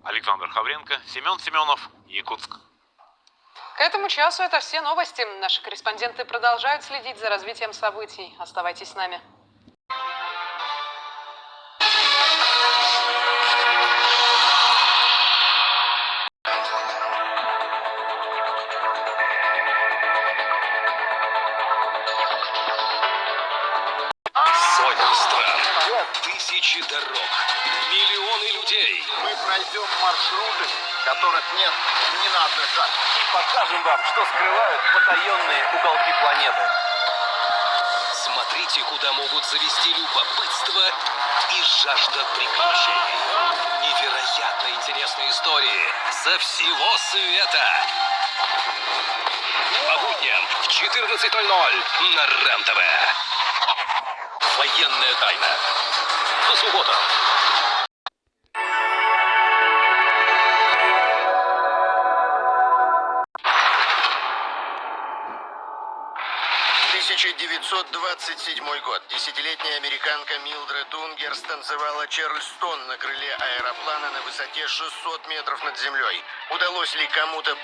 Александр Хавренко, Семен Семенов, Якутск. К этому часу это все новости. Наши корреспонденты продолжают следить за развитием событий. Оставайтесь с нами. Сотни стран, тысячи дорог, миллионы людей. Мы пройдем маршруты, которых нет ни на одной карте. Покажем вам, что скрывают потаенные уголки планеты. Смотрите, куда могут завести любопытство и жажда приключений. Невероятно интересные истории со всего света. По будням в 14:00 на РЕН-ТВ. Военная тайна. По субботам. «1927 год. Десятилетняя американка Милдред Унгер станцевала Чарльстон на крыле аэроплана на высоте 600 метров над землей. Удалось ли кому-то